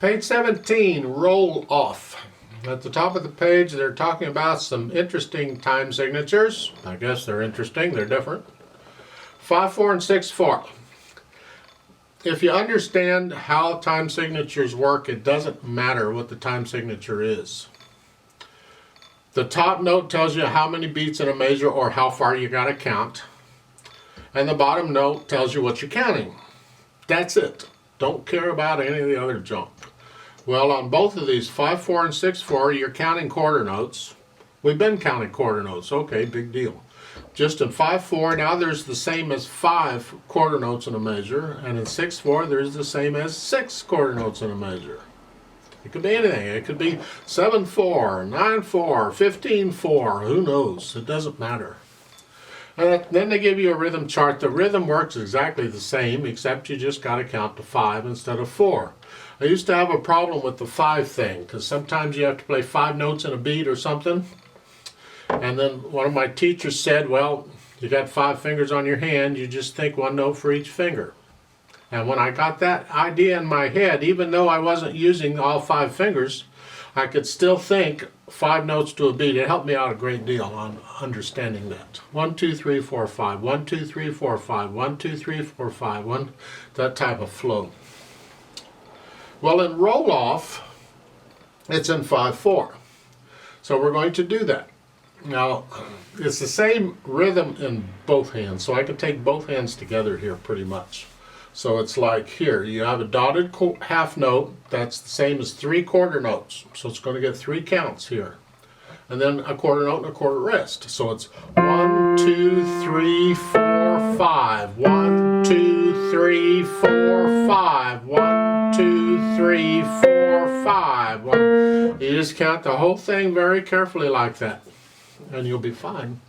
Page 17, roll off. At the top of the page, they're talking about some interesting time signatures. I guess they're interesting, they're different. 5/4 and 6/4. If you understand how time signatures work, it doesn't matter what the time signature is. The top note tells you how many beats in a measure or how far you gotta count. And the bottom note tells you what you're counting. That's it. Don't care about any of the other junk. Well, on both of these, 5/4 and 6/4, you're counting quarter notes. We've been counting quarter notes. Okay, big deal. Just in 5/4, now there's the same as 5 quarter notes in a measure, and in 6/4, there's the same as 6 quarter notes in a measure. It could be anything. It could be 7/4, 9/4, 15/4, who knows? It doesn't matter. And then they give you a rhythm chart. The rhythm works exactly the same, except you just got to count to 5 instead of 4. I used to have a problem with the 5 thing, because sometimes you have to play 5 notes in a beat or something. And then one of my teachers said, well, you got 5 fingers on your hand, you just think 1 note for each finger. And when I got that idea in my head, even though I wasn't using all 5 fingers, I could still think 5 notes to a beat. It helped me out a great deal on understanding that. 1, 2, 3, 4, 5. 1, 2, 3, 4, 5. 1, 2, 3, 4, 5. That type of flow. Well, in roll off, it's in 5/4. So we're going to do that. Now, it's the same rhythm in both hands, so I can take both hands together here pretty much. So it's like here, you have a dotted half note, that's the same as 3 quarter notes. So it's going to get 3 counts here. And then a quarter note and a quarter rest. So it's 1, 2, 3, 4, 5. 1, 2, 3, 4, 5. 1, 2, 3, 4, 5. You just count the whole thing very carefully like that, and you'll be fine.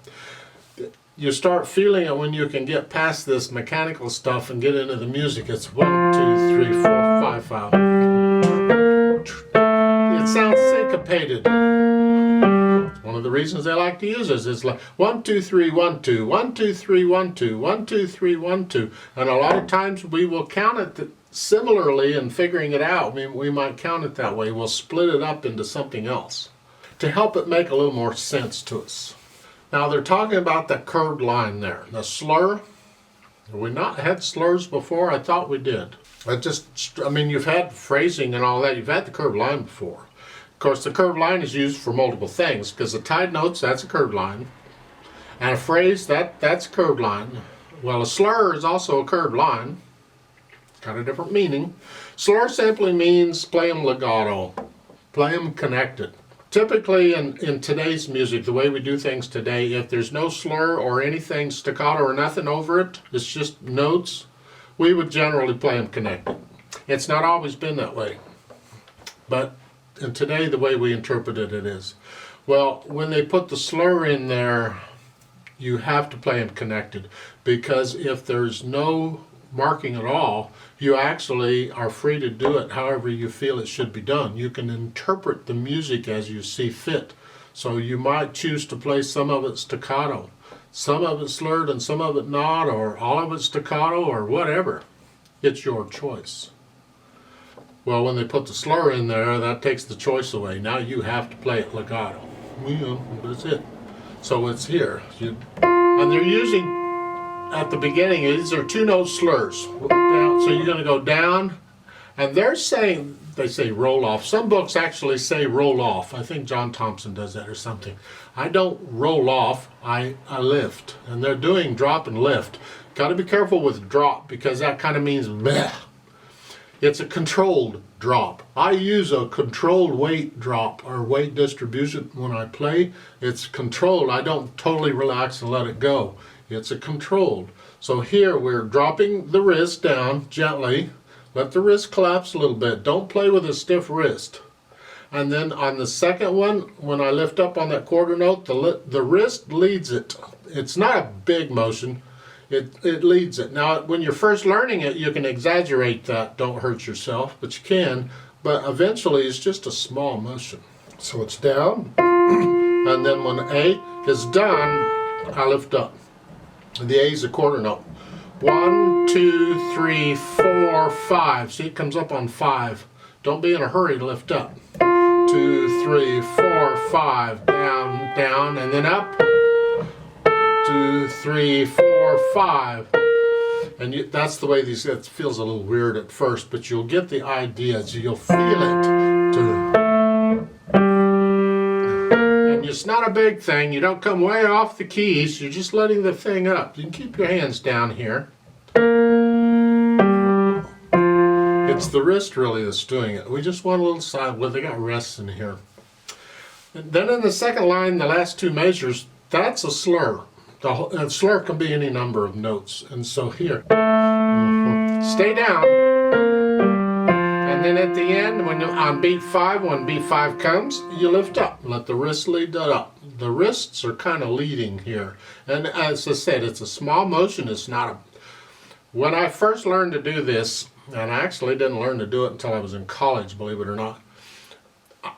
You start feeling it when you can get past this mechanical stuff and get into the music. It's 1, 2, 3, 4, 5, 5. It sounds syncopated. One of the reasons they like to use this is like 1, 2, 3, 1, 2, 1, 2, 3, 1, 2, 1, 2, 3, 1, 2. And a lot of times we will count it similarly in figuring it out. We might count it that way. We'll split it up into something else to help it make a little more sense to us. Now they're talking about that curved line there. The slur, have we not had slurs before? I thought we did. You've had phrasing and all that. You've had the curved line before. Of course, the curved line is used for multiple things, because the tied notes, that's a curved line. And a phrase, that's a curved line. Well, a slur is also a curved line. Got a different meaning. Slur simply means play them legato, play them connected. Typically in today's music, the way we do things today, if there's no slur or anything staccato or nothing over it, it's just notes, we would generally play them connected. It's not always been that way, but in today, the way we interpret it, it is. Well, when they put the slur in there, you have to play them connected, because if there's no marking at all, you actually are free to do it however you feel it should be done. You can interpret the music as you see fit. So you might choose to play some of it staccato, some of it slurred and some of it not, or all of it staccato, or whatever. It's your choice. Well, when they put the slur in there, that takes the choice away. Now you have to play it legato. That's it. So it's here. And they're using, at the beginning, these are 2-note slurs. Down, so you're going to go down, and they say roll off. Some books actually say roll off. I think John Thompson does that or something. I don't roll off, I lift. And they're doing drop and lift. Got to be careful with drop, because that kind of means bleh. It's a controlled drop. I use a controlled weight drop or weight distribution when I play. It's controlled. I don't totally relax and let it go. It's a controlled. So here we're dropping the wrist down gently. Let the wrist collapse a little bit. Don't play with a stiff wrist. And then on the second one, when I lift up on that quarter note, the wrist leads it. It's not a big motion. It leads it. Now, when you're first learning it, you can exaggerate that. Don't hurt yourself, but you can. But eventually, it's just a small motion. So it's down. And then when A is done, I lift up. The A is a quarter note. 1, 2, 3, 4, 5. See, it comes up on 5. Don't be in a hurry to lift up. 2, 3, 4, 5, down, down, and then up. 2, 3, 4, 5. And that's the way these, it feels a little weird at first, but you'll get the idea, so you'll feel it. And it's not a big thing, you don't come way off the keys, you're just letting the thing up. You can keep your hands down here. It's the wrist really that's doing it. We just want a little side, well, they got rests in here. And then in the second line, the last two measures, that's a slur. A slur can be any number of notes. And so here, stay down. And then at the end, when on beat 5, when beat 5 comes, you lift up. Let the wrist lead that up. The wrists are kind of leading here. And as I said, it's a small motion. It's not a... When I first learned to do this, and I actually didn't learn to do it until I was in college, believe it or not,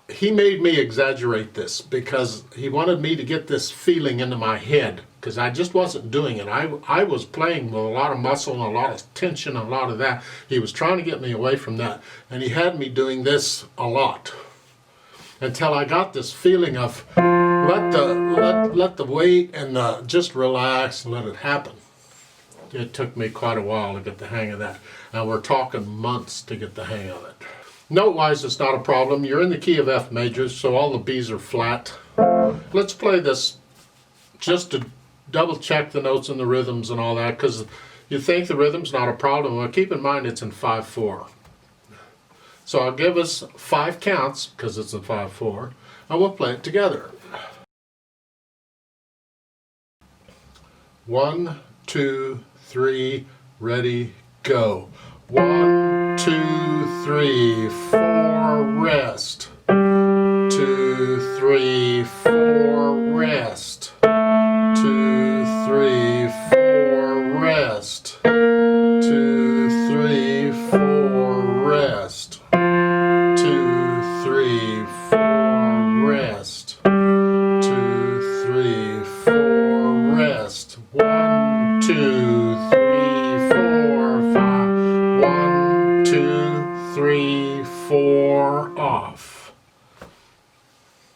he made me exaggerate this because he wanted me to get this feeling into my head, because I just wasn't doing it. I was playing with a lot of muscle and a lot of tension and a lot of that. He was trying to get me away from that, and he had me doing this a lot until I got this feeling of let the weight and just relax and let it happen. It took me quite a while to get the hang of that. Now we're talking months to get the hang of it. Note-wise, it's not a problem. You're in the key of F major, so all the B's are flat. Let's play this just to double check the notes and the rhythms and all that, because you think the rhythm's not a problem. Well, keep in mind it's in 5/4. So I'll give us 5 counts, because it's in 5/4, and we'll play it together. 1, 2, 3, ready, go. 1, 2, 3, 4, rest. 2, 3, 4, rest. 2, 3, 4, rest. 2, 3, 4, rest. 2, 3, 4, rest. 2, 3, 4, rest. 1, 2,